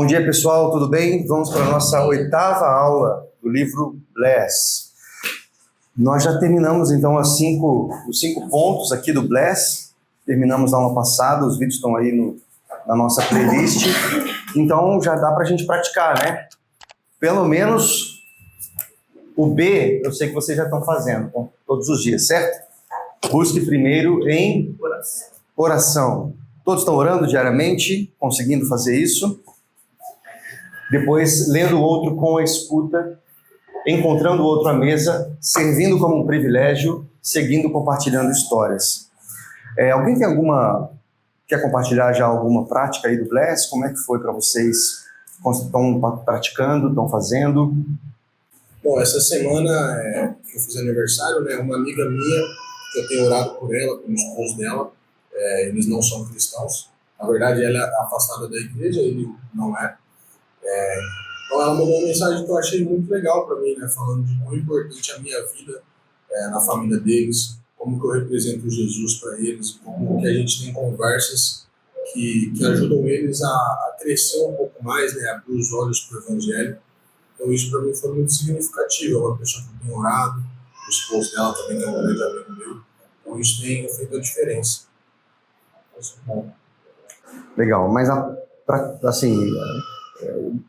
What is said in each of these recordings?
Bom dia, pessoal, tudo bem? Vamos para a nossa 8ª aula do livro Bless. Nós já terminamos, então, os cinco pontos aqui do Bless. Terminamos na aula passada, os vídeos estão aí na nossa playlist. Então, já dá para a gente praticar, né? Pelo menos o B, eu sei que vocês já estão fazendo todos os dias, certo? Busque primeiro em oração. Todos estão orando diariamente, conseguindo fazer isso. Depois, lendo o outro com a escuta, encontrando o outro à mesa, servindo como um privilégio, seguindo, compartilhando histórias. Alguém quer compartilhar já alguma prática aí do Bless? Como é que foi para vocês? Estão praticando, estão fazendo? Bom, essa semana que eu fiz aniversário, né, uma amiga minha, que eu tenho orado por ela, com o esposo dela, eles não são cristãos. Na verdade, ela é afastada da igreja, ele não é. Então ela mandou uma mensagem que eu achei muito legal para mim, né, falando de quão importante é a minha vida na família deles, como que eu represento Jesus para eles, como que a gente tem conversas que ajudam eles a crescer um pouco mais, né, abrir os olhos para o evangelho. Então isso para mim foi muito significativo. É uma pessoa que eu tenho orado, o esposo dela também, que é um grande amigo meu. Então isso tem feito a diferença. Legal, mas assim,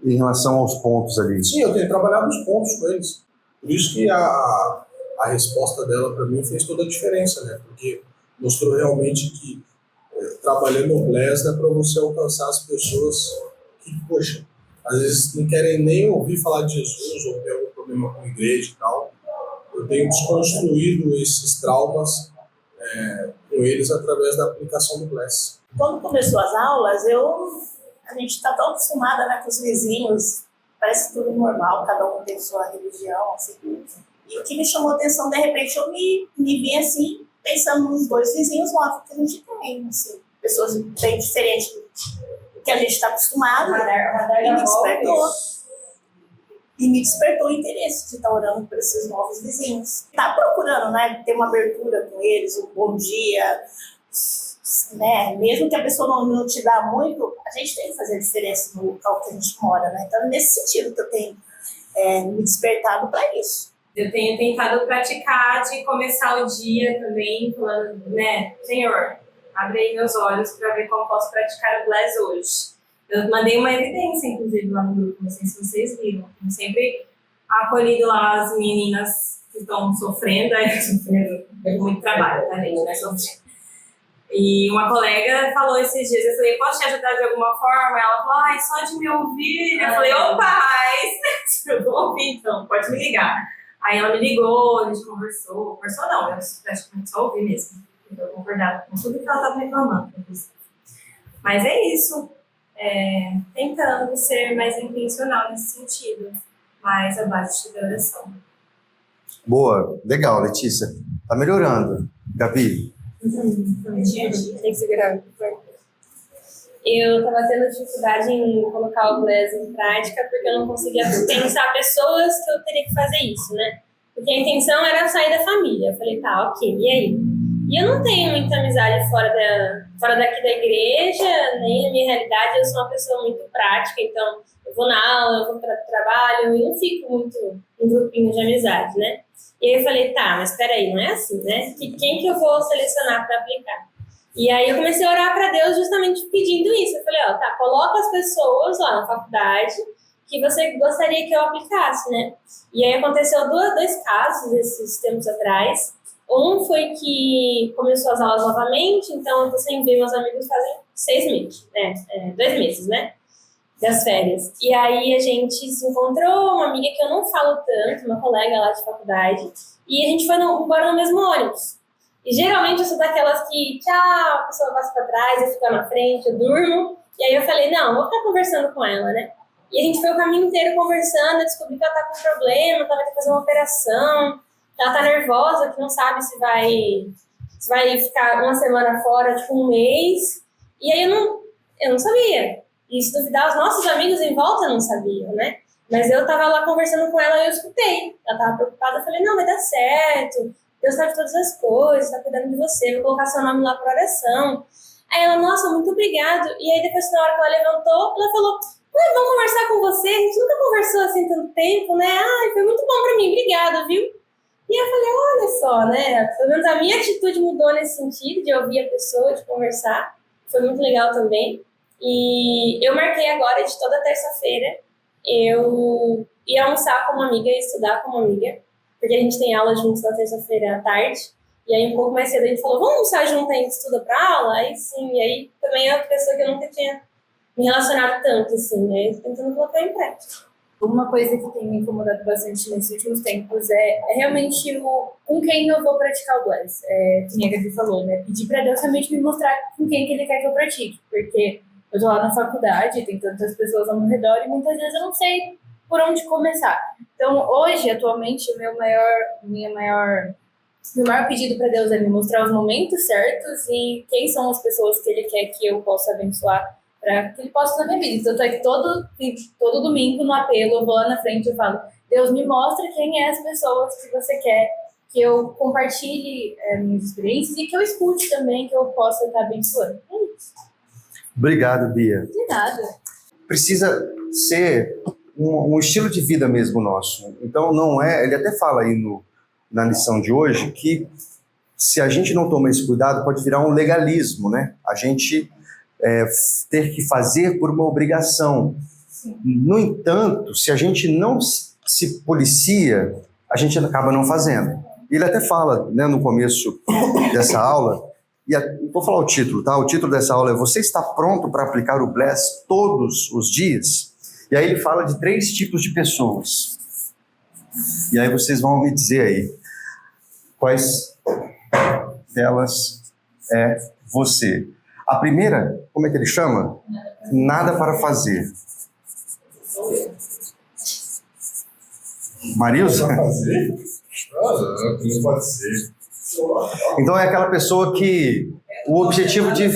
em relação aos pontos ali. Sim, eu tenho trabalhado os pontos com eles. Por isso que a resposta dela para mim fez toda a diferença, né? Porque mostrou realmente que trabalhando o Bless dá para você alcançar as pessoas que, poxa, às vezes não querem nem ouvir falar de Jesus ou ter algum problema com a igreja e tal. Eu tenho desconstruído esses traumas com eles através da aplicação do Bless. Quando começou as aulas, a gente está tão acostumada, né, com os vizinhos, parece tudo normal, cada um tem sua religião, assim. E o que me chamou a atenção, de repente, eu me vi assim, pensando nos dois vizinhos novos que a gente tem, assim, pessoas bem diferentes do que a gente está acostumado, e me despertou o interesse de estar orando por esses novos vizinhos. Tá procurando, né, ter uma abertura com eles, um bom dia, né? Mesmo que a pessoa não te dá muito, a gente tem que fazer diferença no local que a gente mora, né? Então, nesse sentido que eu tenho me despertado para isso. Eu tenho tentado praticar de começar o dia também falando, né, Senhor, abre aí meus olhos para ver como posso praticar o Bless hoje. Eu mandei uma evidência, inclusive, lá no grupo, não sei se vocês viram. Eu sempre acolhido lá as meninas que estão sofrendo, muito trabalho, tá, gente, né, sofrendo. E uma colega falou esses dias, eu falei, posso te ajudar de alguma forma? Ela falou, ai, só de me ouvir. Eu falei, opa, eu vou ouvir então, pode me ligar. Aí ela me ligou, a gente conversou não, eu praticamente só ouvi mesmo. Eu concordava com tudo que ela estava reclamando. Mas é isso, tentando ser mais intencional nesse sentido, mais abaixo da oração. Boa, legal, Letícia. Tá melhorando. Gabi? Tem que segurar. Eu estava tendo dificuldade em colocar o Bless em prática porque eu não conseguia pensar pessoas que eu teria que fazer isso, né? Porque a intenção era sair da família. Eu falei, tá, ok, e aí? E eu não tenho muita amizade fora daqui da igreja, nem na minha realidade. Eu sou uma pessoa muito prática, então eu vou na aula, eu vou para o trabalho e não fico muito em grupinho de amizade, né? E aí eu falei, tá, mas peraí, não é assim, né? Quem que eu vou selecionar para aplicar? E aí eu comecei a orar para Deus justamente pedindo isso. Eu falei, tá, coloca as pessoas lá na faculdade que você gostaria que eu aplicasse, né? E aí aconteceu dois casos esses tempos atrás. Um foi que começou as aulas novamente, então eu tô sem ver meus amigos fazem 6 meses, 2 meses, né? Das férias. E aí a gente se encontrou, uma amiga que eu não falo tanto, uma colega lá de faculdade, e a gente foi embora no mesmo ônibus. E geralmente eu sou daquelas que, tchau, a pessoa passa pra trás, eu fico na frente, eu durmo. E aí eu falei, não, vou ficar conversando com ela, né? E a gente foi o caminho inteiro conversando, eu descobri que ela tá com um problema, que ela vai ter que fazer uma operação, ela tá nervosa, que não sabe se vai ficar uma semana fora, tipo um mês. E aí eu não sabia. E se duvidar, os nossos amigos em volta não sabiam, né? Mas eu tava lá conversando com ela e eu escutei. Ela tava preocupada, eu falei, não, vai dar certo. Deus sabe todas as coisas, tá cuidando de você, vou colocar seu nome lá para oração. Aí ela, nossa, muito obrigado. E aí depois, na hora que ela levantou, ela falou, vamos conversar com você, a gente nunca conversou assim tanto tempo, né? Ai, foi muito bom pra mim, obrigada, viu? E eu falei, olha só, né? Pelo menos a minha atitude mudou nesse sentido, de ouvir a pessoa, de conversar. Foi muito legal também. E eu marquei agora de toda terça-feira eu ia almoçar com uma amiga e estudar com uma amiga, porque a gente tem aula juntos na terça-feira à tarde. E aí, um pouco mais cedo, a gente falou, vamos almoçar junto, a gente estuda pra aula? Aí sim, e aí também é outra pessoa que eu nunca tinha me relacionado tanto, assim, aí tentando colocar em prática. Uma coisa que tem me incomodado bastante nesses últimos tempos é realmente com quem eu vou praticar o Bless. Que nem a Gabi falou, né? Pedir pra Deus realmente me mostrar com quem que Ele quer que eu pratique. Porque eu tô lá na faculdade, tem tantas pessoas ao meu redor e muitas vezes eu não sei por onde começar. Então, hoje, atualmente, o meu maior pedido para Deus é me mostrar os momentos certos e quem são as pessoas que Ele quer que eu possa abençoar para que Ele possa usar minha vida. Tanto é que todo domingo no apelo eu vou lá na frente e falo, Deus, me mostra quem é as pessoas que você quer que eu compartilhe minhas experiências e que eu escute também, que eu possa estar abençoando. É isso. Obrigado, Bia. De nada. Precisa ser um estilo de vida mesmo nosso. Então, não é... Ele até fala aí na lição de hoje que se a gente não toma esse cuidado, pode virar um legalismo, né? A gente ter que fazer por uma obrigação. Sim. No entanto, se a gente não se policia, a gente acaba não fazendo. Ele até fala, né, no começo dessa aula, vou falar o título, tá? O título dessa aula é Você está pronto para aplicar o Bless todos os dias? E aí ele fala de 3 tipos de pessoas. E aí vocês vão me dizer aí quais delas é você. A primeira, como é que ele chama? Nada para fazer. Marilson? Pra fazer? Não pode ser. Então é aquela pessoa que o objetivo de...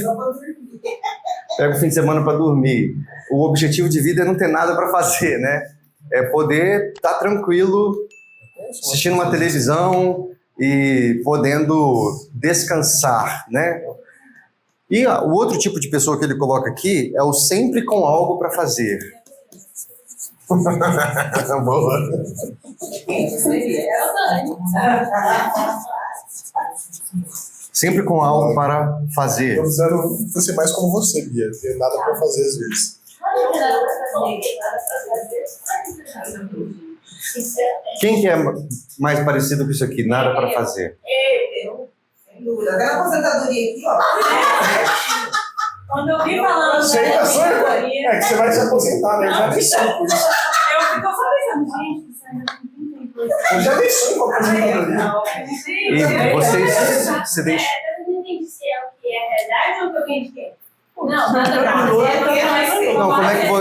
Pega o fim de semana para dormir. O objetivo de vida é não ter nada para fazer, né? É poder estar tranquilo, assistindo uma televisão e podendo descansar, né? E o outro tipo de pessoa que ele coloca aqui é o sempre com algo para fazer. Boa. Sempre com algo para fazer. Tô precisando ser mais como você, Bia. Ter nada pra fazer às vezes. Quem que é mais parecido com isso aqui? Nada para fazer. Eu, sem dúvida. Aquela aposentadoria aqui, ó. Quando eu vi falando Você ainda sonha? É que você vai se aposentar, né? Eu já nem sonho com isso. eu fico só pensando, gente, isso ainda não tem tempo. Eu já nem sonho com a aposentadoria. E vocês se deixam... Eu não entendi se é o que é realidade ou o que a gente quer. Não, nada pra Não, como é que Eu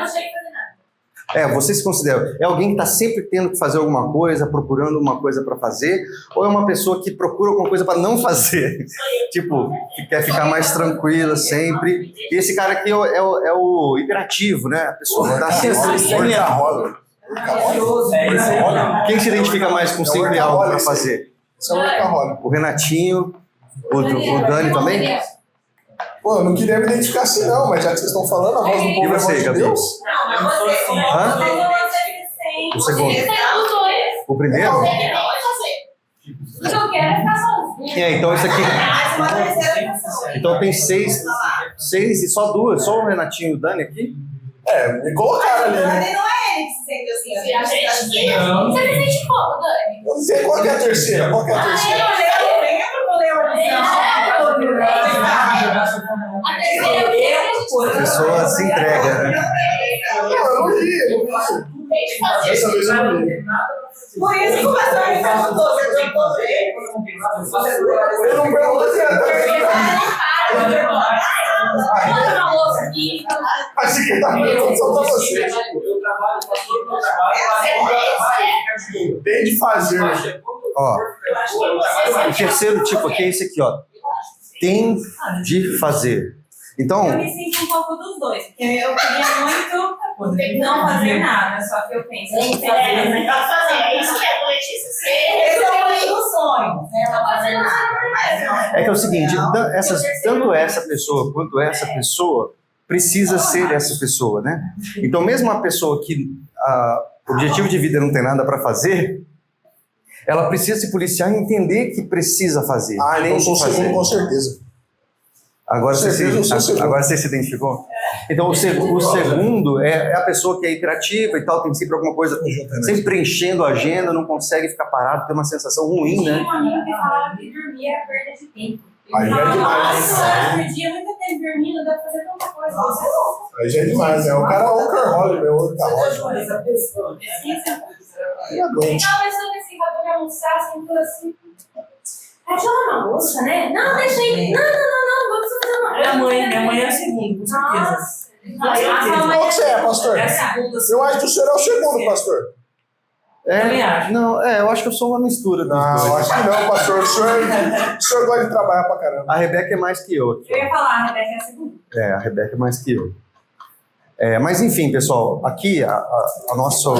não sei fazer nada. Você se considera? É alguém que está sempre tendo que fazer alguma coisa, procurando uma coisa para fazer, ou é uma pessoa que procura alguma coisa para não fazer? Tipo, que quer ficar mais tranquila sempre. E esse cara aqui é o hiperativo, né? A pessoa que está sempre... Quem se identifica mais com sempre algo para fazer? Isso é um workaholic. O Renatinho, o Dani também? Pô, eu não queria me identificar assim não, mas já que vocês estão falando, a voz do povo E é a você, voz de Gabi? Deus. Não, mas você. Hã? O segundo. O primeiro? O que eu quero é ficar sozinha. Então isso aqui... Então tem 6 e só 2, só o Renatinho e o Dani aqui? Me colocaram ali, né? Não é ele que se sente assim. Você acha que você se sente como, Dani? Eu não sei qual que é a terceira. Qual que é a terceira? A terceira é o que A pessoa se entrega, né? Não, eu não li. Dessa vez eu não li. Por isso que começou a me perguntar se eu tô vendo. Eu não perguntei Achei que ele tá perguntando só pra você. Eu trabalho, pastor, meu trabalho, Tem de fazer. Ó, o terceiro tipo aqui é esse aqui, ó. Tem de fazer. Então, Eu me sinto um pouco dos dois, porque eu queria muito não fazer nada, só que eu penso, eu tenho que fazer. É isso que é, Letícia. Esse é o meio do sonho. Não fazer nada. é que é o seguinte, tanto essa pessoa quanto essa pessoa precisa ser essa pessoa, né? Então, mesmo uma pessoa que o objetivo de vida não tem nada para fazer, ela precisa se policiar e entender que precisa fazer. Então eu sou o fazer. segundo, com certeza. Agora eu sou o segundo. agora você se identificou? Então, o segundo é a pessoa que é hiperativa e tal, tem sempre alguma coisa, sempre preenchendo a agenda, não consegue ficar parado, tem uma sensação ruim, né? Tinha um amigo que falava que dormir era perda de tempo. Aí já é demais. Nossa, perdia muito tempo dormindo, dá pra fazer tanta coisa. Você é louco. Aí já é demais, né? O cara é o workaholic, meu workaholic. Essa pessoa. Aí aguente. Tava pensando assim, acabou de almoçar, assim, falou assim. Deixa eu lavar a louça, né? Não, deixa aí. Não, vou precisar fazer uma. Minha mãe é a segunda, com certeza. Nossa. Qual que você é, pastor? É a segunda. Eu acho que o senhor é o segundo, pastor. Também acho. Não, eu acho que eu sou uma mistura dos Não, dois. acho que não, pastor. O senhor gosta de trabalhar pra caramba. A Rebeca é mais que eu. Eu ia falar, a Rebeca é a segunda. A Rebeca é mais que eu. Mas enfim, pessoal, aqui a nossa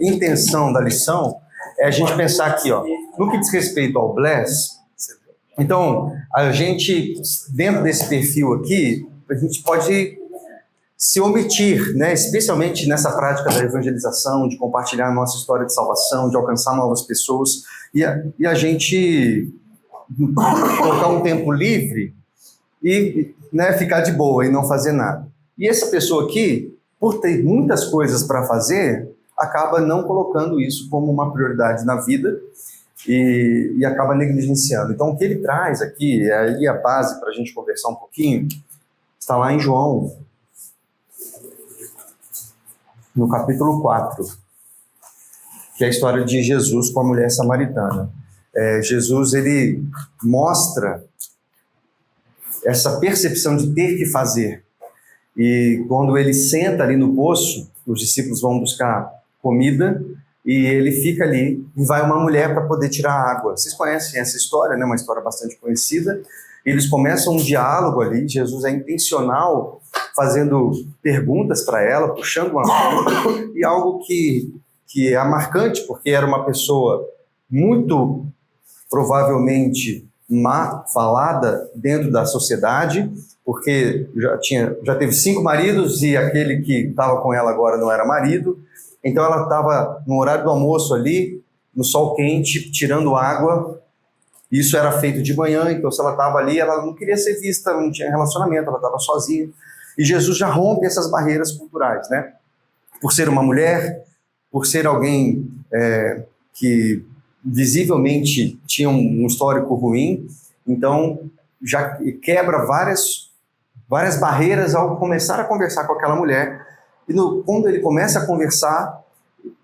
intenção da lição é a gente pensar aqui, ó, no que diz respeito ao Bless. Então, a gente, dentro desse perfil aqui, a gente pode se omitir, né, especialmente nessa prática da evangelização, de compartilhar a nossa história de salvação, de alcançar novas pessoas, e a gente colocar um tempo livre e, né, ficar de boa e não fazer nada. E essa pessoa aqui, por ter muitas coisas para fazer, acaba não colocando isso como uma prioridade na vida e acaba negligenciando. Então, o que ele traz aqui, aí a base para a gente conversar um pouquinho, está lá em João, no capítulo 4, que é a história de Jesus com a mulher samaritana. Jesus, ele mostra essa percepção de ter que fazer. E quando ele senta ali no poço, os discípulos vão buscar comida e ele fica ali e vai uma mulher para poder tirar água. Vocês conhecem essa história, né? Uma história bastante conhecida. Eles começam um diálogo ali, Jesus é intencional fazendo perguntas para ela, puxando uma pergunta, e algo que é marcante, porque era uma pessoa muito provavelmente má falada dentro da sociedade, porque já teve 5 maridos e aquele que estava com ela agora não era marido. Então ela estava no horário do almoço ali, no sol quente, tirando água. Isso era feito de manhã, então se ela estava ali, ela não queria ser vista, não tinha relacionamento, ela estava sozinha. E Jesus já rompe essas barreiras culturais, né? Por ser uma mulher, por ser alguém que visivelmente tinha um histórico ruim, então já quebra várias barreiras ao começar a conversar com aquela mulher. E quando ele começa a conversar,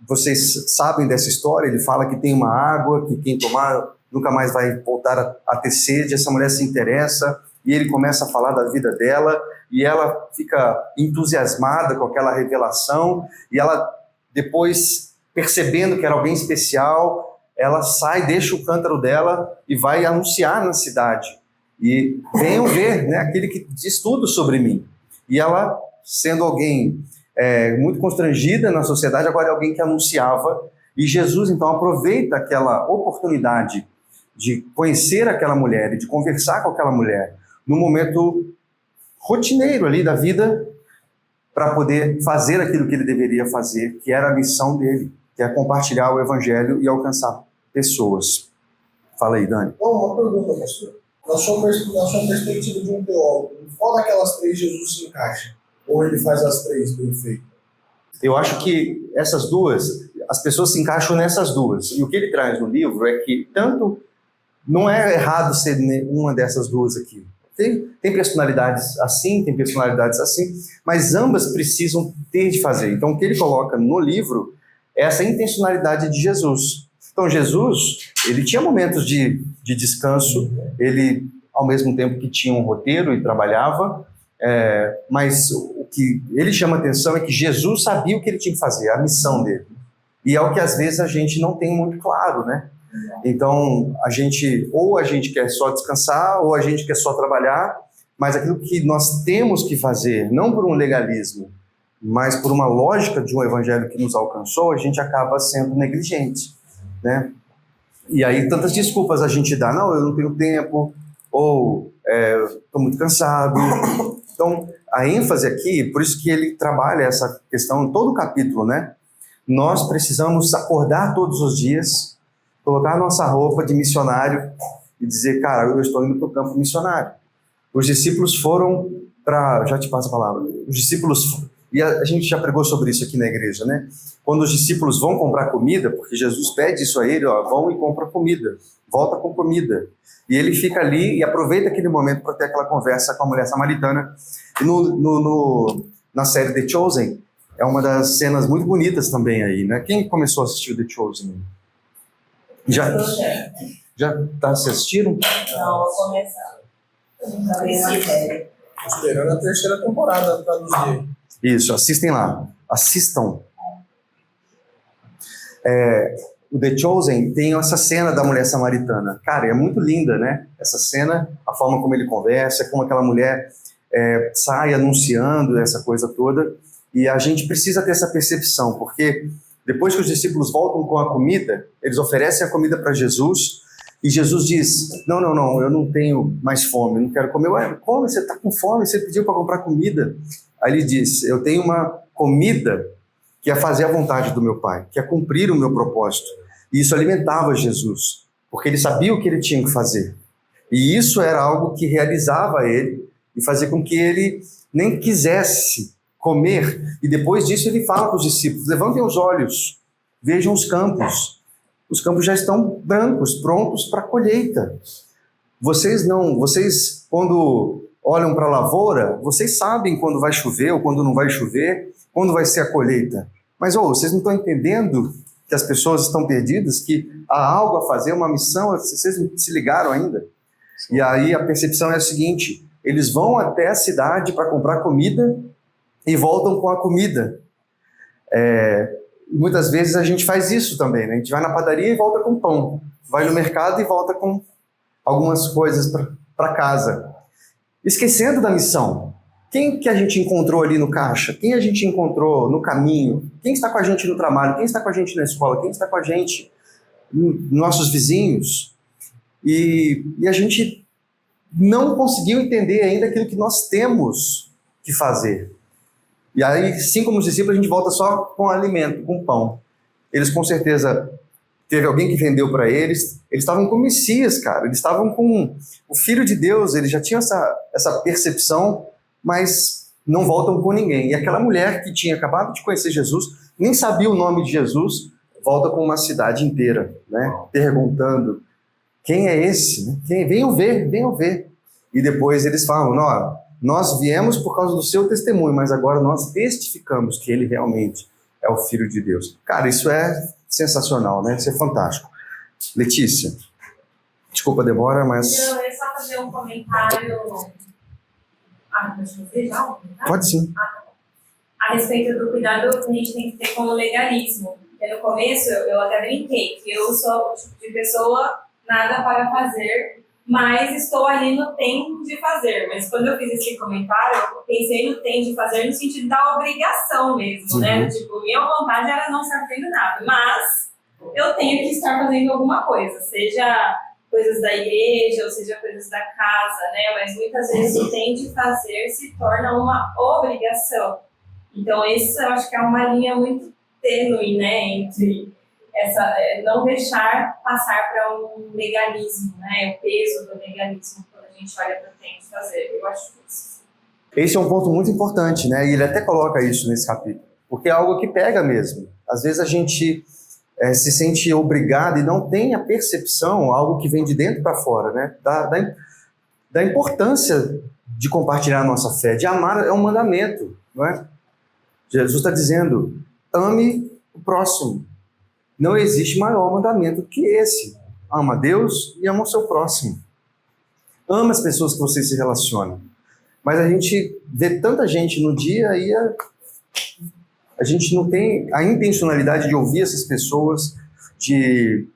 vocês sabem dessa história, ele fala que tem uma água, que quem tomar nunca mais vai voltar a ter sede. Essa mulher se interessa e ele começa a falar da vida dela e ela fica entusiasmada com aquela revelação e ela, depois, percebendo que era alguém especial, ela sai, deixa o cântaro dela e vai anunciar na cidade. E venham ver, né, aquele que diz tudo sobre mim. E ela, sendo alguém muito constrangida na sociedade, agora é alguém que anunciava. E Jesus, então, aproveita aquela oportunidade de conhecer aquela mulher e de conversar com aquela mulher no momento rotineiro ali da vida para poder fazer aquilo que ele deveria fazer, que era a missão dele, que é compartilhar o evangelho e alcançar pessoas. Fala aí, Dani. Uma pergunta, pastor. Na sua perspectiva de um teólogo, qual daquelas 3 Jesus se encaixa? Ou ele faz as 3 bem feito? Eu acho que essas duas, as pessoas se encaixam nessas duas. E o que ele traz no livro é que tanto não é errado ser uma dessas duas aqui. Tem personalidades assim, tem personalidades assim, mas ambas precisam ter de fazer. Então, o que ele coloca no livro é essa intencionalidade de Jesus. Então, Jesus, ele tinha momentos de descanso, ele, ao mesmo tempo que tinha um roteiro e trabalhava, mas o que ele chama a atenção é que Jesus sabia o que ele tinha que fazer, a missão dele. E é o que, às vezes, a gente não tem muito claro, né? Então, ou a gente quer só descansar, ou a gente quer só trabalhar, mas aquilo que nós temos que fazer, não por um legalismo, mas por uma lógica de um evangelho que nos alcançou, a gente acaba sendo negligente, né? E aí tantas desculpas a gente dá, não, eu não tenho tempo, ou estou muito cansado, Então, a ênfase aqui, por isso que ele trabalha essa questão em todo o capítulo, né? Nós precisamos acordar todos os dias, colocar a nossa roupa de missionário e dizer, cara, eu estou indo para o campo missionário. Os discípulos foram para... Já te passo a palavra. Os discípulos... E a gente já pregou sobre isso aqui na igreja, né? Quando os discípulos vão comprar comida, porque Jesus pede isso a ele, ó, vão e compra comida, volta com comida. E ele fica ali e aproveita aquele momento para ter aquela conversa com a mulher samaritana. E na série The Chosen, é uma das cenas muito bonitas também aí, né? Quem começou a assistir o The Chosen? Já assistiram? Não, vou começar. Esperando a terceira temporada para nos ver. Isso, assistem lá. Assistam. O The Chosen tem essa cena da mulher samaritana. Cara, é muito linda, né? Essa cena, a forma como ele conversa, como aquela mulher sai anunciando essa coisa toda. E a gente precisa ter essa percepção, porque depois que os discípulos voltam com a comida, eles oferecem a comida para Jesus, e Jesus diz, não, eu não tenho mais fome, eu não quero comer. Ué, come, você está com fome, você pediu para comprar comida. Aí ele diz, eu tenho uma comida que é fazer a vontade do meu Pai, que é cumprir o meu propósito. E isso alimentava Jesus, porque ele sabia o que ele tinha que fazer. E isso era algo que realizava ele e fazia com que ele nem quisesse comer. E depois disso ele fala para os discípulos, levantem os olhos, vejam os campos. Os campos já estão brancos, prontos para a colheita. Vocês quando olham para a lavoura, vocês sabem quando vai chover ou quando não vai chover, quando vai ser a colheita. Mas vocês não estão entendendo que as pessoas estão perdidas, que há algo a fazer, uma missão, vocês não se ligaram ainda? E aí a percepção é a seguinte, eles vão até a cidade para comprar comida e voltam com a comida. Muitas vezes a gente faz isso também, né? A gente vai na padaria e volta com pão, vai no mercado e volta com algumas coisas para casa, esquecendo da missão. Quem que a gente encontrou ali no caixa? Quem a gente encontrou no caminho? Quem está com a gente no trabalho? Quem está com a gente na escola? Quem está com a gente, nossos vizinhos? E a gente não conseguiu entender ainda aquilo que nós temos que fazer. E aí, assim como os discípulos, a gente volta só com alimento, com pão. Eles com certeza, teve alguém que vendeu para eles, eles estavam com o Messias, cara, eles estavam com o Filho de Deus, eles já tinham essa percepção, mas não voltam com ninguém. E aquela mulher que tinha acabado de conhecer Jesus, nem sabia o nome de Jesus, volta com uma cidade inteira, né, perguntando, quem é esse? Venham ver. E depois eles falam, nós viemos por causa do seu testemunho, mas agora nós testificamos que ele realmente é o Filho de Deus. Cara, isso é sensacional, né? Isso é fantástico. Letícia, desculpa a demora, mas... Não, é só fazer um comentário... deixa eu ver já um comentário? Pode sim. A respeito do cuidado que a gente tem que ter com o legalismo. Porque no começo eu até brinquei que eu sou o tipo de pessoa nada para fazer, mas estou ali no tem de fazer. Mas quando eu fiz esse comentário, eu pensei no tem de fazer no sentido da obrigação mesmo, né? Tipo, minha vontade era não estar fazendo nada, mas eu tenho que estar fazendo alguma coisa, seja coisas da igreja ou seja coisas da casa, né? Mas muitas vezes o tem de fazer se torna uma obrigação. Então, isso eu acho que é uma linha muito tênue, né? Entre não deixar passar para um legalismo, né? O peso do legalismo quando a gente olha para o tem de fazer. Eu acho isso. Esse é um ponto muito importante, né? E ele até coloca isso nesse capítulo, porque é algo que pega mesmo. Às vezes a gente se sente obrigado e não tem a percepção, algo que vem de dentro para fora, né? Da importância de compartilhar a nossa fé, de amar, é um mandamento, não é? Jesus está dizendo, ame o próximo. Não existe maior mandamento que esse. Ama a Deus e ama o seu próximo. Ama as pessoas que você se relaciona. Mas a gente vê tanta gente no dia e a gente não tem a intencionalidade de ouvir essas pessoas, de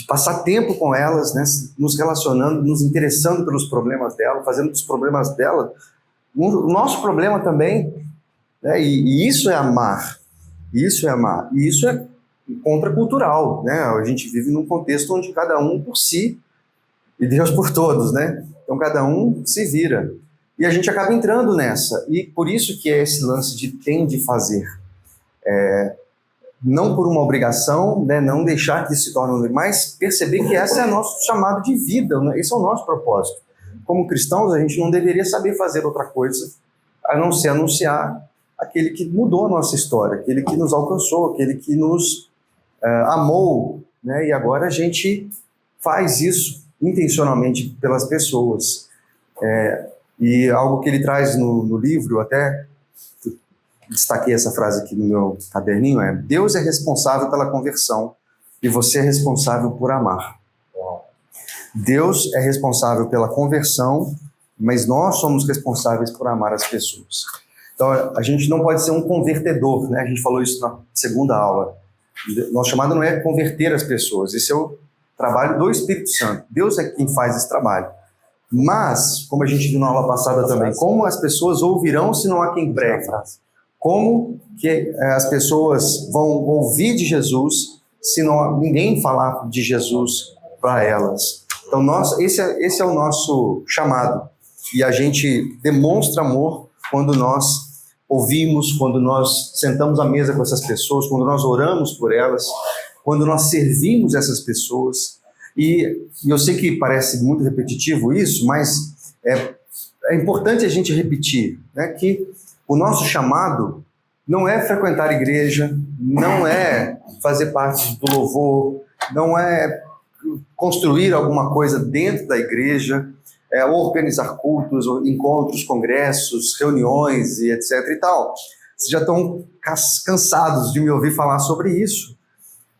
passar tempo com elas, né, nos relacionando, nos interessando pelos problemas dela, fazendo dos problemas dela o nosso problema também. Né, e isso é amar. Isso é amar. E isso é contracultural, né? A gente vive num contexto onde cada um por si e Deus por todos, né? Então cada um se vira. E a gente acaba entrando nessa. E por isso que é esse lance de tem de fazer. Não por uma obrigação, né, não deixar que isso se torne, mas perceber que esse é o nosso chamado de vida, né? Esse é o nosso propósito. Como cristãos, a gente não deveria saber fazer outra coisa a não ser anunciar aquele que mudou a nossa história, aquele que nos alcançou, aquele que nos amou, né? E agora a gente faz isso intencionalmente pelas pessoas. E algo que ele traz no livro, até destaquei essa frase aqui no meu caderninho, Deus é responsável pela conversão e você é responsável por amar. Deus é responsável pela conversão, mas nós somos responsáveis por amar as pessoas. Então, a gente não pode ser um convertedor, né? A gente falou isso na segunda aula. Nosso chamado não é converter as pessoas, esse é o trabalho do Espírito Santo. Deus é quem faz esse trabalho. Mas, como a gente viu na aula passada também, como as pessoas ouvirão se não há quem pregue? Como que as pessoas vão ouvir de Jesus se não ninguém falar de Jesus para elas? Então, esse é o nosso chamado. E a gente demonstra amor quando nós ouvimos, quando nós sentamos à mesa com essas pessoas, quando nós oramos por elas, quando nós servimos essas pessoas. E eu sei que parece muito repetitivo isso, mas é importante a gente repetir, né, que o nosso chamado não é frequentar a igreja, não é fazer parte do louvor, não é construir alguma coisa dentro da igreja, organizar cultos, encontros, congressos, reuniões e etc. e tal. Vocês já estão cansados de me ouvir falar sobre isso.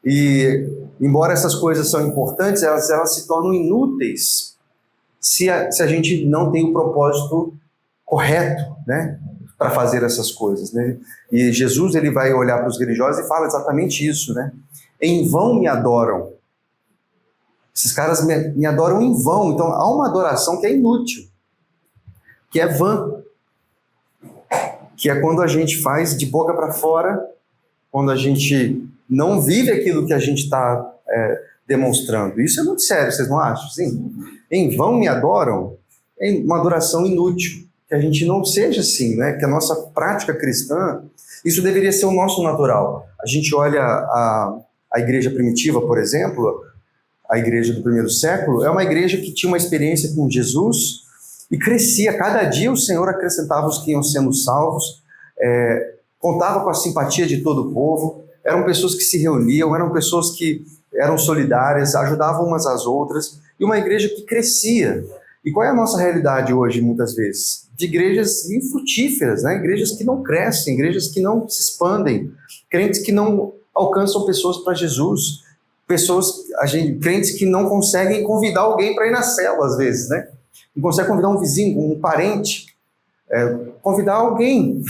E, embora essas coisas são importantes, elas se tornam inúteis se a gente não tem o propósito correto, né, para fazer essas coisas, né? E Jesus, ele vai olhar para os religiosos e fala exatamente isso, né? Em vão me adoram. Esses caras me adoram em vão. Então, há uma adoração que é inútil, que é vã, que é quando a gente faz de boca para fora, quando a gente não vive aquilo que a gente está demonstrando. Isso é muito sério, vocês não acham? Sim. Em vão me adoram é uma adoração inútil. Que a gente não seja assim, né? Que a nossa prática cristã, isso deveria ser o nosso natural. A gente olha a igreja primitiva, por exemplo, a igreja do primeiro século, é uma igreja que tinha uma experiência com Jesus e crescia. Cada dia o Senhor acrescentava os que iam sendo salvos, contava com a simpatia de todo o povo, eram pessoas que se reuniam, eram pessoas que eram solidárias, ajudavam umas às outras, e uma igreja que crescia. E qual é a nossa realidade hoje, muitas vezes? De igrejas infrutíferas, né? Igrejas que não crescem, igrejas que não se expandem, crentes que não alcançam pessoas para Jesus, crentes que não conseguem convidar alguém para ir na célula, às vezes, né? Não consegue convidar um vizinho, um parente, convidar alguém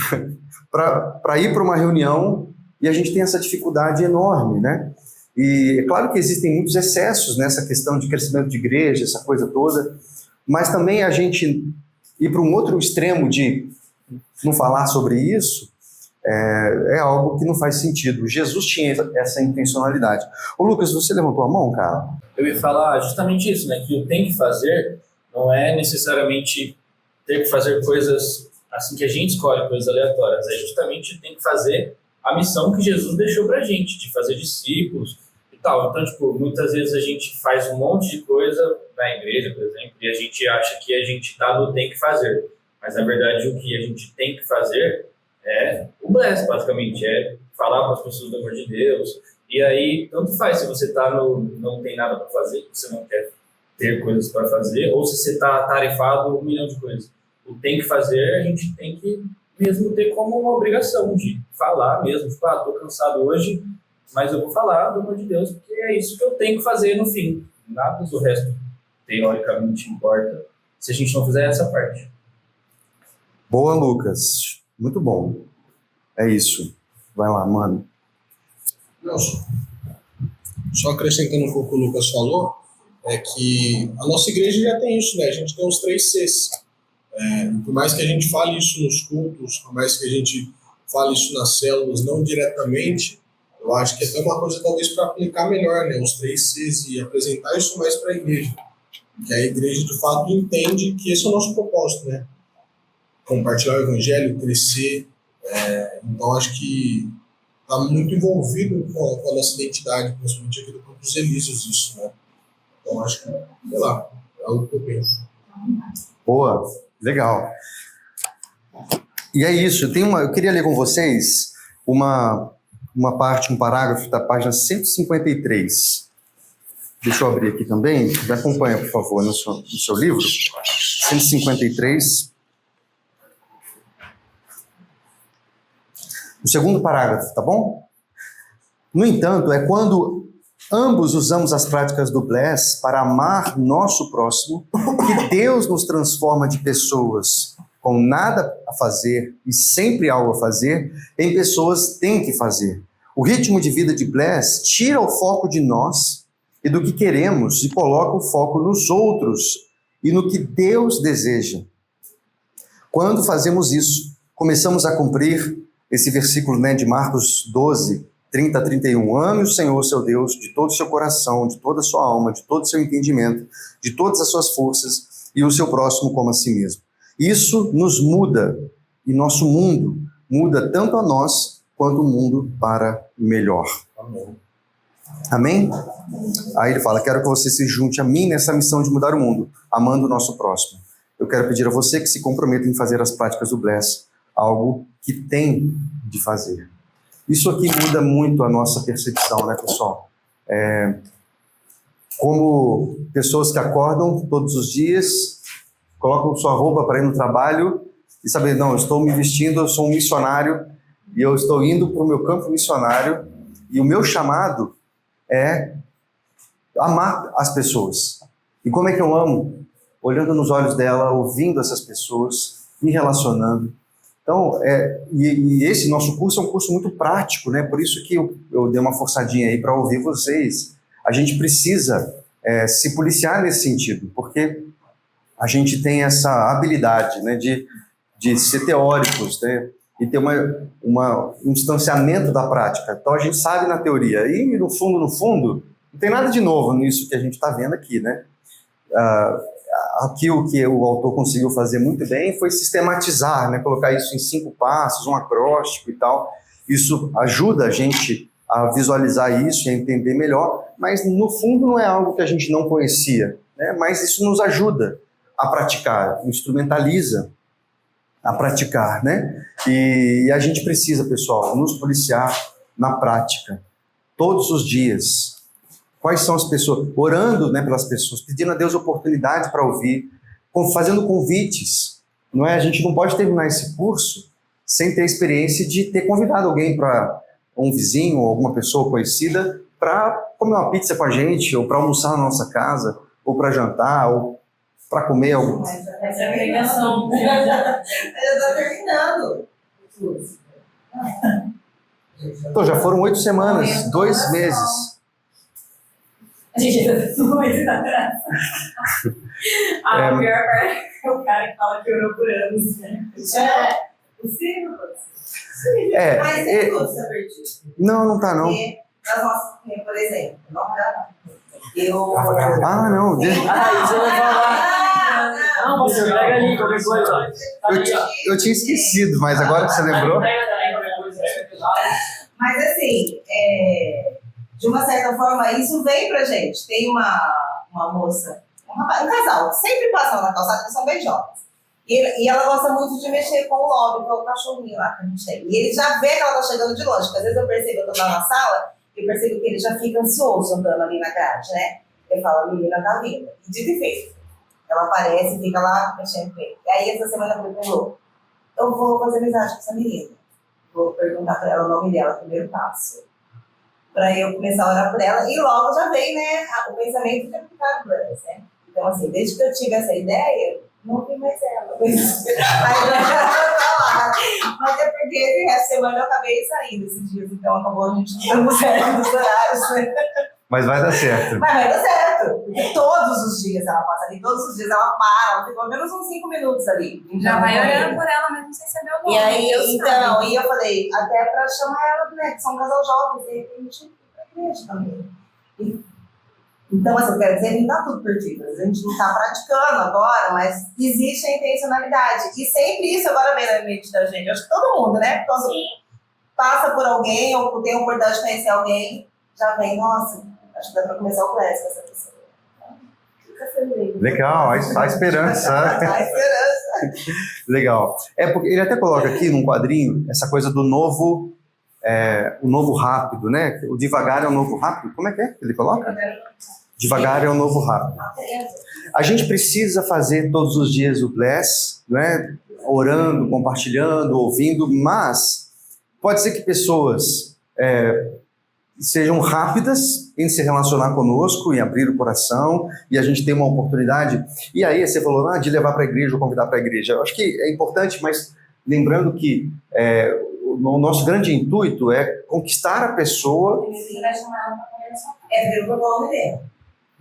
para ir para uma reunião, e a gente tem essa dificuldade enorme, né? E é claro que existem muitos excessos nessa questão de crescimento de igreja, essa coisa toda, mas também a gente ir para um outro extremo de não falar sobre isso é algo que não faz sentido. Jesus tinha essa intencionalidade. Ô Lucas, você levantou a mão, cara? Eu ia falar justamente isso, né? Que o tem que fazer não é necessariamente ter que fazer coisas assim que a gente escolhe, coisas aleatórias. É justamente tem que fazer a missão que Jesus deixou pra gente, de fazer discípulos e tal. Então, tipo, muitas vezes a gente faz um monte de coisa na igreja, por exemplo, e a gente acha que a gente tá no tem que fazer. Mas, na verdade, o que a gente tem que fazer é o bless, basicamente, é falar para as pessoas do amor de Deus. E aí, tanto faz se você tá não tem nada para fazer, você não quer ter coisas para fazer, ou se você tá tarefado 1 milhão de coisas. O tem que fazer, a gente tem que mesmo ter como uma obrigação de falar mesmo, tipo, tô cansado hoje, mas eu vou falar do amor de Deus, porque é isso que eu tenho que fazer no fim. Nada do resto, teoricamente, importa, se a gente não fizer essa parte. Boa, Lucas. Muito bom. É isso. Vai lá, mano. Não, só acrescentando um pouco o que o Lucas falou, é que a nossa igreja já tem isso, né? A gente tem os 3 Cs. Por mais que a gente fale isso nos cultos, por mais que a gente fale isso nas células, não diretamente, eu acho que é até uma coisa talvez para aplicar melhor, né? Os 3 Cs e apresentar isso mais para a igreja. Que a igreja, de fato, entende que esse é o nosso propósito, né? compartilhar o evangelho, crescer. Então, acho que está muito envolvido com a nossa identidade, principalmente aqui do Campos Elíseos, isso, né? Então, acho que, sei lá, é algo que eu penso. Boa, legal. E é isso, eu queria ler com vocês uma parte, um parágrafo da página 153. Deixa eu abrir aqui também, me acompanha, por favor, no seu livro. 153. O segundo parágrafo, tá bom? No entanto, é quando ambos usamos as práticas do Bless para amar nosso próximo que Deus nos transforma de pessoas com nada a fazer e sempre algo a fazer em pessoas têm que fazer. O ritmo de vida de Bless tira o foco de nós e do que queremos e coloca o foco nos outros e no que Deus deseja. Quando fazemos isso, começamos a cumprir esse versículo, né, de Marcos 12, 30 a 31. Ame o Senhor, seu Deus, de todo o seu coração, de toda a sua alma, de todo o seu entendimento, de todas as suas forças e o seu próximo como a si mesmo. Isso nos muda e nosso mundo muda tanto a nós quanto o mundo para melhor. Amém. Amém? Aí ele fala, quero que você se junte a mim nessa missão de mudar o mundo, amando o nosso próximo. Eu quero pedir a você que se comprometa em fazer as práticas do Bless, algo que tem de fazer. Isso aqui muda muito a nossa percepção, né, pessoal? Como pessoas que acordam todos os dias, colocam sua roupa para ir no trabalho e saber, não, eu estou me vestindo, eu sou um missionário e eu estou indo para o meu campo missionário e o meu chamado é amar as pessoas. E como é que eu amo? Olhando nos olhos dela, ouvindo essas pessoas, me relacionando. Então, esse nosso curso é um curso muito prático, né? Por isso que eu dei uma forçadinha aí para ouvir vocês. A gente precisa se policiar nesse sentido, porque a gente tem essa habilidade, né, de ser teóricos, né, e ter um distanciamento da prática. Então, a gente sabe na teoria. E, no fundo, não tem nada de novo nisso que a gente está vendo aqui, né? Aqui o que o autor conseguiu fazer muito bem foi sistematizar, né? Colocar isso em 5 passos, um acróstico e tal. Isso ajuda a gente a visualizar isso e a entender melhor, mas no fundo não é algo que a gente não conhecia, né? Mas isso nos ajuda a praticar, instrumentaliza a praticar, né? E a gente precisa, pessoal, nos policiar na prática, todos os dias. Quais são as pessoas? Orando, né, pelas pessoas, pedindo a Deus oportunidade para ouvir, fazendo convites. Não é? A gente não pode terminar esse curso sem ter a experiência de ter convidado alguém para um vizinho ou alguma pessoa conhecida para comer uma pizza com a gente, ou para almoçar na nossa casa, ou para jantar, ou para comer algo. Essa é a pregação. Eu estou terminando. Então, já foram 8 semanas, 2 meses. A gente ainda tá muito atrás. A pior parte é o cara que fala que orou por anos, né? Possível. Mas tem tudo, você perdido. Não tá, não. Porque, nas nossas, por exemplo, não dá. Não. Isso eu vou falar. Não, você pega ali, qualquer coisa. Eu tinha esquecido, mas agora que você lembrou. Mas assim, de uma certa forma, isso vem pra gente. Tem uma moça, um casal, que sempre passam na calçada, que são bem jovens. E ela gosta muito de mexer com o lobby, que é o cachorrinho lá que a gente tem. E ele já vê que ela tá chegando de longe, porque às vezes eu percebo, eu tô lá na sala, eu percebo que ele já fica ansioso andando ali na grade, né? Eu falo, a menina tá vindo. E dito e feito. Ela aparece e fica lá mexendo com ele. E aí essa semana ela falou, eu vou fazer amizade com essa menina. Vou perguntar pra ela o nome dela, primeiro passo. Pra eu começar a orar por ela. E logo já vem, né, o pensamento de aplicar o Bless, né? Então, assim, desde que eu tive essa ideia, não vi mais ela. Mas tá lá. Mas é porque essa semana eu acabei saindo esses dias, então acabou a gente não dando certo nos horários, né? Mas vai dar certo. Mas vai dar certo. Porque todos os dias ela passa ali, todos os dias ela para, ela fica pelo menos uns 5 minutos ali. Já vai olhando por ela mesmo sem saber o nome. E aí, então, e eu falei, até pra chamar ela, né, que são um casal jovem, de repente, pra igreja também. Então, assim, quer dizer, não está tudo perdido. A gente não está praticando agora, mas existe a intencionalidade. E sempre isso agora vem na mente da gente. Acho que todo mundo, né? Quando passa por alguém ou tem a oportunidade de conhecer alguém, já vem, nossa, acho que dá para começar o classe com essa pessoa. Fica feliz. Legal, a esperança. A esperança. Legal. Porque ele até coloca aqui num quadrinho essa coisa do novo, o novo rápido, né? O devagar é o novo rápido. Como é que ele coloca? Devagar é o novo rápido. A gente precisa fazer todos os dias o Bless, né? Orando, compartilhando, ouvindo, mas pode ser que pessoas sejam rápidas em se relacionar conosco, em abrir o coração, e a gente tem uma oportunidade. E aí você falou de levar para a igreja ou convidar para a igreja. Eu acho que é importante, mas lembrando que o nosso grande intuito é conquistar a pessoa. Você vai chamar ela para conversar. Ver o nome dela.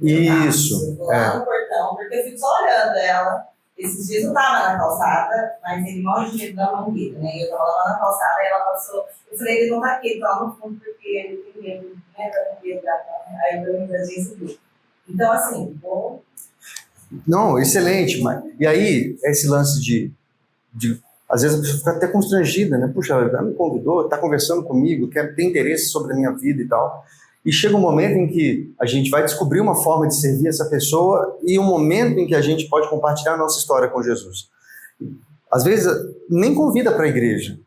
Isso. Vou lá no portão, porque eu fico só olhando ela. Esses dias eu estava na calçada, mas ele morre de medo da mangueira, né? E eu estava lá na calçada e ela passou. Eu falei, ele não tá aqui, ele tá lá no fundo, porque ele tem medo, né, da mangueira da cama. Aí eu me subiu. Então, assim, bom. Não, excelente. E aí, esse lance de às vezes a pessoa fica até constrangida, né? Puxa, ela me convidou, está conversando comigo, tem interesse sobre a minha vida e tal. E chega um momento em que a gente vai descobrir uma forma de servir essa pessoa e um momento em que a gente pode compartilhar a nossa história com Jesus. Às vezes, nem convida para a igreja.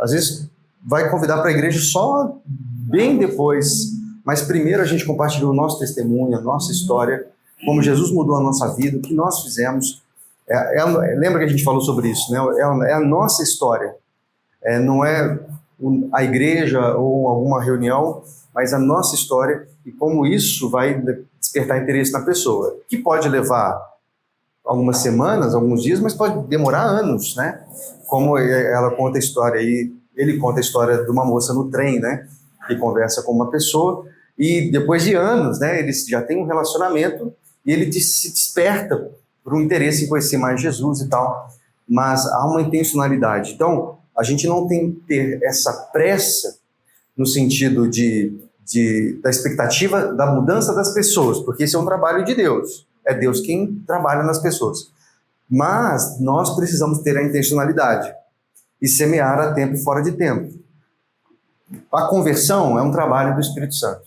Às vezes, vai convidar para a igreja só bem depois. Mas primeiro a gente compartilhou o nosso testemunho, a nossa história, como Jesus mudou a nossa vida, o que nós fizemos. Lembra que a gente falou sobre isso, né? É a nossa história. Não é a igreja ou alguma reunião, mas a nossa história e como isso vai despertar interesse na pessoa, que pode levar algumas semanas, alguns dias, mas pode demorar anos, né? Como ela conta a história aí, ele conta a história de uma moça no trem, né? Que conversa com uma pessoa e depois de anos, né? Eles já têm um relacionamento e ele se desperta por um interesse em conhecer mais Jesus e tal, mas há uma intencionalidade. Então, a gente não tem que ter essa pressa no sentido da expectativa da mudança das pessoas, porque esse é um trabalho de Deus. É Deus quem trabalha nas pessoas. Mas nós precisamos ter a intencionalidade e semear a tempo e fora de tempo. A conversão é um trabalho do Espírito Santo.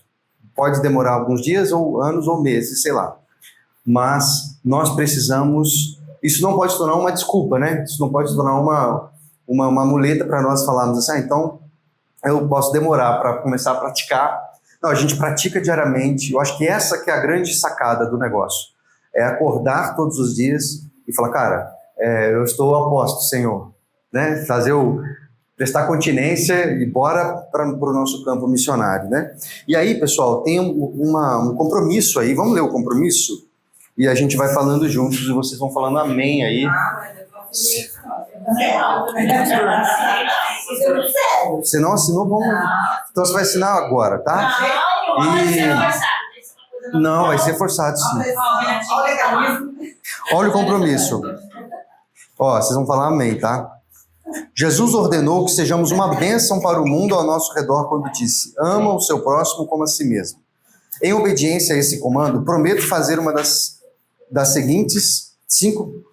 Pode demorar alguns dias, ou anos, ou meses, sei lá. Mas nós precisamos... Isso não pode se tornar uma desculpa, né? Isso não pode se tornar uma muleta para nós falarmos assim, então eu posso demorar para começar a praticar. Não, a gente pratica diariamente. Eu acho que essa que é a grande sacada do negócio. É acordar todos os dias e falar, cara, eu estou a posto, Senhor. Né? Prestar continência e bora para o nosso campo missionário. Né? E aí, pessoal, tem um compromisso aí. Vamos ler o compromisso? E a gente vai falando juntos e vocês vão falando amém aí. Você não assinou? Vamos... Então você vai assinar agora, tá? Não, vai ser forçado, sim. Olha o compromisso. Vocês vão falar amém, tá? Jesus ordenou que sejamos uma bênção para o mundo ao nosso redor quando disse: ama o seu próximo como a si mesmo. Em obediência a esse comando, prometo fazer uma das seguintes 5...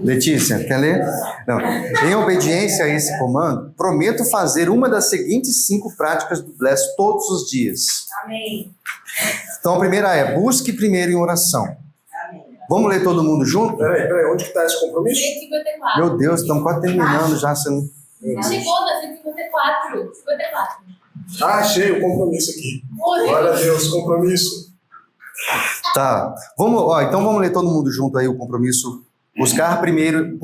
Letícia, quer ler? Não. Em obediência a esse comando, prometo fazer uma das seguintes 5 práticas do Bless todos os dias. Amém. Então a primeira é: busque primeiro em oração. Amém. Vamos ler todo mundo junto? Peraí, onde que está esse compromisso? 154. Meu Deus, estamos quase terminando já. Chegou na 154. 54. Achei o compromisso aqui. Glória a Deus, compromisso. Tá. Então vamos ler todo mundo junto aí o compromisso. Buscar primeiro em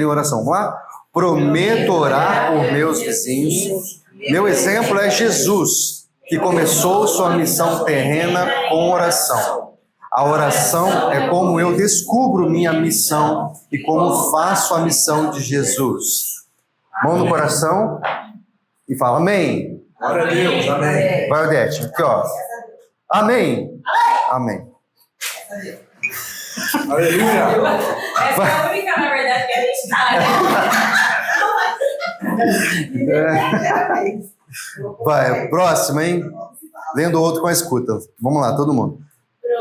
oração. Vamos lá? Prometo orar por meus vizinhos. Meu exemplo é Jesus, que começou sua missão terrena com oração. A oração é como eu descubro minha missão e como faço a missão de Jesus. Mão no coração e fala amém. Glória a Deus, amém. Vai, Odete, aqui ó. Amém. Amém. Aleluia. Essa é a única, na verdade, que a gente tá, né? Vai, próximo, hein? Lendo o outro com a escuta. Vamos lá, todo mundo.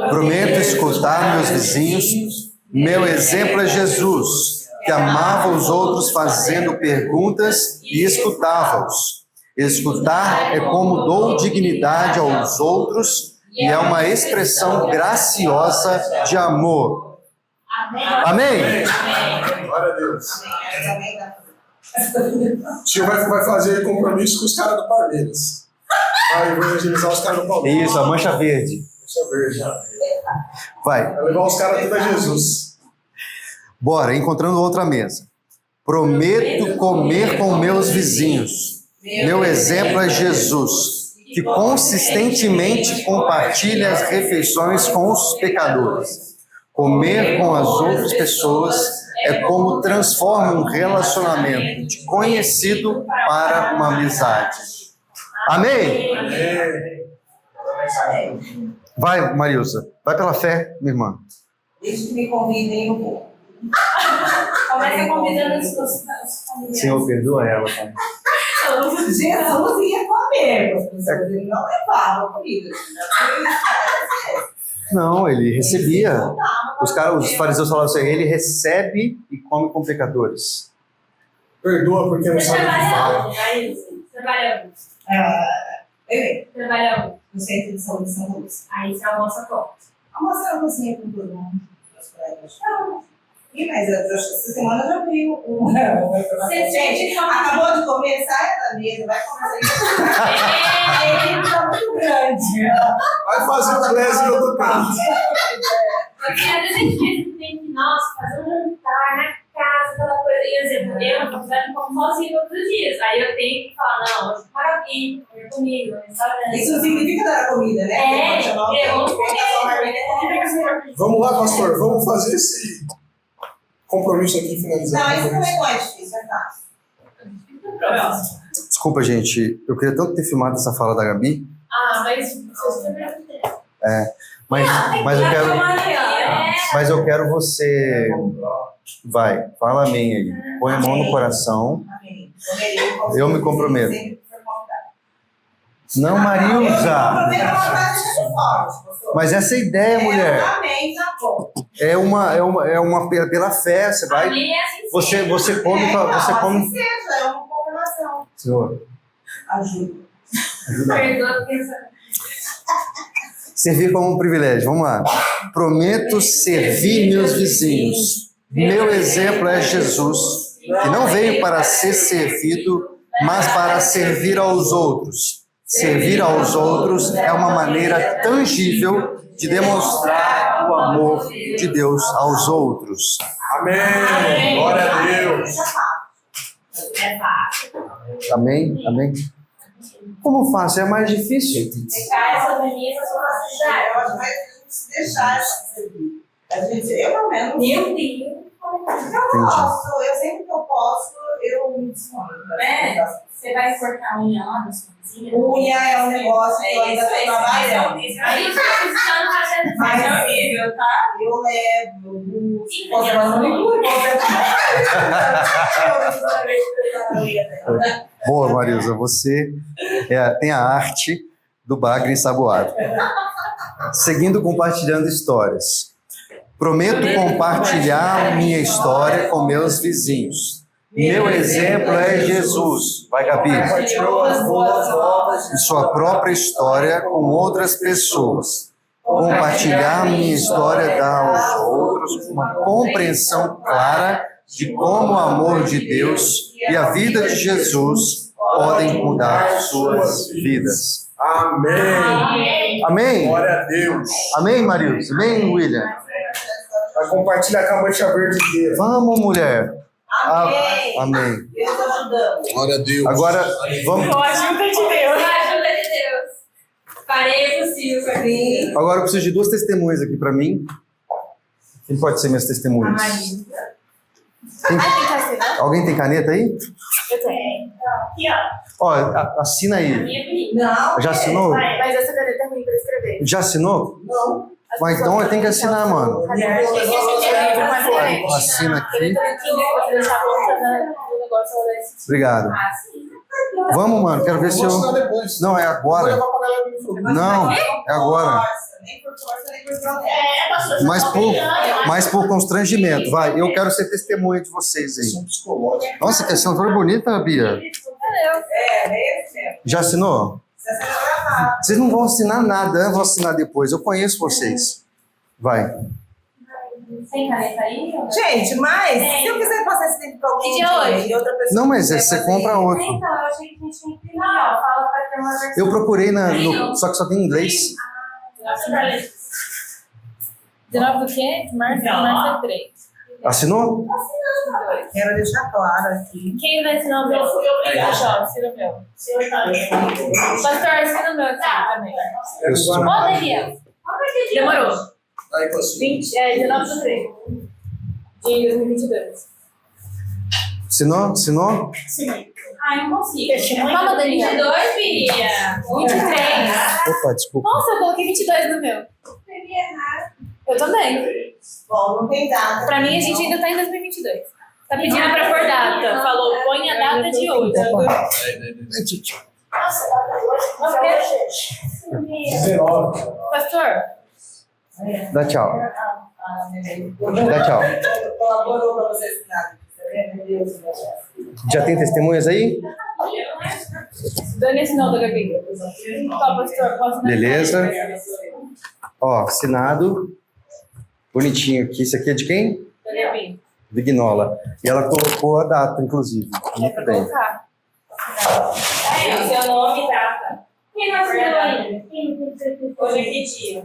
Prometo escutar meus vizinhos. Meu exemplo é Jesus, que amava os outros fazendo perguntas e escutava-os. Escutar é como dou dignidade aos outros e é uma expressão graciosa de amor. Amém? Glória a Deus. O tio vai fazer compromisso com os caras do Palmeiras. Vai evangelizar os caras do Palmeiras. Isso, a mancha verde. Mancha verde. Vai. Vai levar os caras tudo a Jesus. Bora, encontrando outra mesa. Prometo comer com meus vizinhos. Meu exemplo é Jesus, que consistentemente compartilha as refeições com os pecadores. Comer com as outras pessoas é como transforma um relacionamento de conhecido para uma amizade. Amém? Vai, Marilza. Vai pela fé, minha irmã. Desde que me convidem, eu vou. Começa convidando os familiares. Senhor, perdoa ela, Pai. Jesus ia comer com as pessoas, ele não levava comida. Não, ele recebia. Os fariseus falavam assim, ele recebe e come com pecadores. Perdoa porque não Você sabe o que fala. trabalha onde? Aí, trabalha onde? Eu Trabalha onde? no centro de saúde de São Luís. Aí você almoça como? Almoçar cozinha com todo mundo. Meus colegas. Ih, mas essa semana eu já vi uma informação. Gente, acabou de comer, sai da mesa, vai começar. Ele tá muito grande. Vai fazer o Brasil do outro canto. Porque às vezes a gente tem que, nossa, fazer um jantar na casa, aquela coisa. E exemplo, eu na faculdade não como sozinho todos os dias. Aí eu tenho que falar, não, hoje para aqui, comer comigo, restaurante. Isso significa dar comida, né? Vamos lá, pastor. Vamos fazer esse compromisso aqui e finalizar. Não, isso também não é difícil, é fácil. Desculpa, gente. Eu queria tanto ter filmado essa fala da Gabi. Mas você também Mas eu quero você... Vai, fala amém aí. Põe a mão no coração. Eu me comprometo. Não, Marilza. Mas essa é a ideia, mulher. Amém, tá bom. É uma pela fé. Você vai. Você come. Você come. Seja, é uma confirmação. Senhor. Ajuda. Servir como um privilégio. Vamos lá. Prometo servir meus vizinhos. Meu exemplo é Jesus, que não veio para ser servido, mas para servir aos outros. Servir aos outros é uma maneira tangível de demonstrar o amor de Deus aos outros. Amém. Glória a Deus. Amém? Amém? Como fácil? É mais difícil. Essa menina Eu acho que vai deixar ela servir. Eu pelo menos. Meu Deus. Eu sempre que eu posso, eu me disponho. Você vai cortar a unha lá da sua vizinha? Unha é um negócio que eu ainda estou trabalhando. Aí você precisando fazer horrível, tá? Eu levo, eu busco, posso não. Boa, Marilza. Você tem a arte do bagre ensaboado. Seguindo compartilhando histórias. Prometo compartilhar minha história com meus vizinhos. Meu exemplo é Jesus. Vai, Gabi. E sua própria história com outras pessoas. Compartilhar minha história dá aos outros uma compreensão clara de como o amor de Deus e a vida de Jesus podem mudar suas vidas. Amém. Amém? Glória a Deus. Amém, Marilson? Amém, William? Vai compartilhar com a mancha verde inteira. Vamos, mulher. Amém. Amém. Deus ajudando. Glória a Deus. Agora, vamos. Com a ajuda de Deus. Com a ajuda de Deus. Farei o possível para mim. Agora eu preciso de duas testemunhas aqui para mim. Quem pode ser minhas testemunhas? Alguém tem caneta aí? Eu tenho. Aqui, ó. Ó, assina aí. Não. Já assinou? Mas essa caneta é ruim pra escrever. Já assinou? Não. Mas então eu tenho que assinar, mano. Cadê? Assina aqui. gosto desse tipo. Obrigado. Ah, sim. Vamos, mano, quero ver se Vou eu... assinar depois. Não, é Vou agora. levar pra galera do livro. Não, é agora. Nem por força, nem por protesta. pastor, você Mas tá por, brilhando, mas por constrangimento. Vai, eu quero ser testemunha de vocês aí. São psicológicos. Nossa, que assinatura bonita, Bia. É esse mesmo. Já assinou? Você assina gravado. Vocês não vão assinar nada, eu vou assinar depois. Eu conheço vocês. Vai. Sem caneta aí? Gente, mas se eu quiser passar esse tempo pra alguém Que dia é hoje? e outra pessoa. Não, mas quiser você fazer compra isso, outro. Então, eu achei que a gente tinha que imprimir, ó. Fala pra ter uma versão. Eu procurei só que só tem em inglês. 19 do quê? Março é 3. Assinou? Quero deixar claro aqui. Quem vai assinar o meu? Eu fui obrigada. Assina o meu. Senhor tá ali. Pastor, assina o meu aqui também. Eu sou- Ó, Daniel. Demorou. Aí, com assim. 19 do 3. De 2022. Assinou? Assinou? Ai, não consigo. Calma, Daniel. 22, Bia. 23. Opa, desculpa. Nossa, eu coloquei 22 no meu. Eu também. Bom, não tem data. Pra mim, a gente ainda tá em 2022. Tá pedindo pra pôr data. Falou, põe a data de hoje. Nossa, tá hoje. 19. Pastor, Dá tchau. Dá tchau. Colaborou pra vocês assinarem. Meu Deus, meu Deus. Já tem testemunhas aí? Dani assinou da Gabi. Tá, pastor, posso assinar? Beleza. Ó, assinado. Bonitinho aqui. Isso aqui é de quem? Da Gabi. De Gnola. E ela colocou a data, inclusive. É Muito pra bem. colocar. Aí, o seu nome e data. Quem não assinou ainda? Hoje é que dia?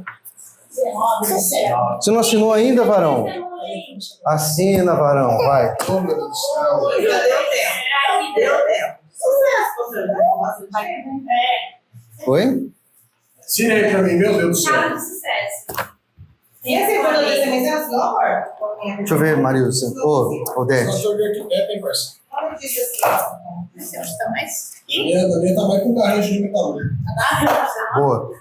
Você não assinou ainda, varão? Assina, varão. Vai. Oh, meu Deus do céu. Já deu tempo. Deu tempo. Sucesso, pastor. Oi? Assina aí pra mim, meu Deus do céu. Caso de sucesso. E esse foi o DCM, você assinou, amor? Deixa eu ver, Marilson. Ô, Só Odete. se eu ver aqui perto, hein, parceiro? Olha o dia assim. Esse acho que tá mais. A minha tá mais com garrancho de metalúrgico. Boa.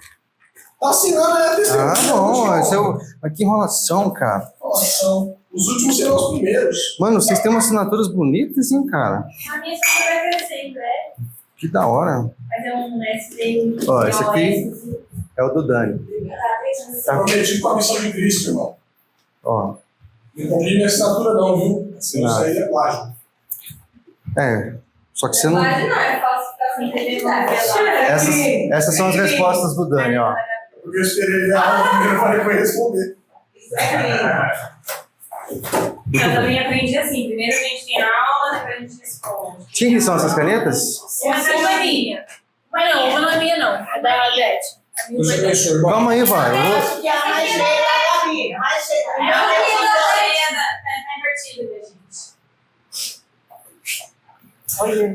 Tá assinando aí a terceira. Ah, não. Esse é o... Mas que enrolação, cara. Nossa, os últimos serão os primeiros. Mano, vocês têm umas assinaturas bonitas, hein, cara? A minha escola vai crescer em breve. Que da hora. Fazer um SP. Ó, esse aqui é o do Dani. Tá. Prometido com a missão de Cristo, irmão. Ó. Não cumpri minha assinatura não, viu? Assinado. Isso aí é plágio. É. Só que você não... Mas não, é fácil ficar sem credibilidade. Essas são as respostas do Dani, ó. Porque eu esperei ele dar aula primeiro, eu falei que eu ia responder. Isso é Eu também aprendi assim. Primeiro a gente tem aula, depois a gente responde. Tinha que são essas canetas? Uma é minha. Mas não, uma não é minha, não. É da Odete. Deus abençoe, irmão. Calma aí, vai. Eu vou- acho que a mais cheia é a Gabi. A mais cheia. É uma menina tá invertida, gente.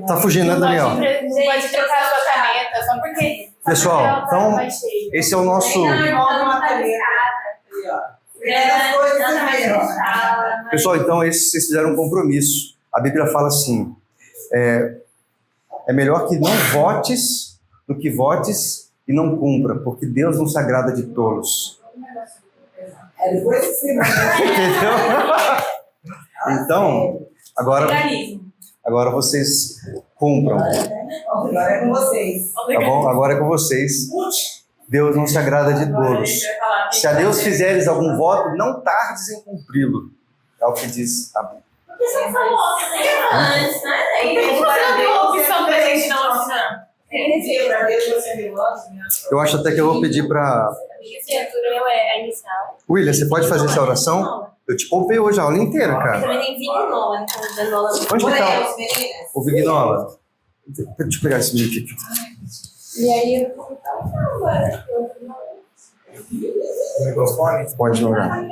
Tá fugindo, né, Daniel? Não pode trocar a sua caneta, só porque... Pessoal, então, mais cheio. esse é o nosso... Pessoal, então, vocês fizeram um compromisso. A Bíblia fala assim, é melhor que não votes do que votes e não cumpra, porque Deus não se agrada de tolos. Entendeu? Então, agora vocês cumpram, Agora é com vocês. tá bom? Agora é com vocês. Deus não se agrada de tolos. Se a Deus fizeres algum voto, não tardes em cumpri-lo. É o que diz a Bíblia. Porque você falou antes, né? Por que você não deu a opção pra gente não assinar? Eu acho até que eu vou pedir para... A minha assinatura é a inicial. William, você pode fazer essa oração? Eu te poupei hoje a aula inteira, cara. Também tem Vignola, então Vignola. Onde que tá o Vignola? Deixa eu pegar esse vídeo aqui. E aí, Microfone? Pode jogar.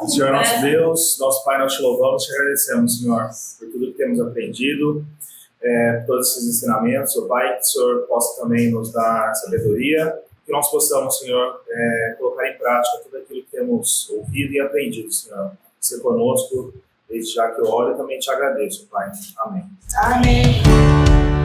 Senhor nosso Deus, nosso Pai, nós te louvamos e te agradecemos, Senhor, por tudo que temos aprendido, por todos esses ensinamentos, ó Pai, que o Senhor possa também nos dar sabedoria, que nós possamos, Senhor, colocar em prática tudo aquilo que temos ouvido e aprendido, Senhor. Ser conosco, desde já que eu oro e também te agradeço, Pai. Amém. Amém.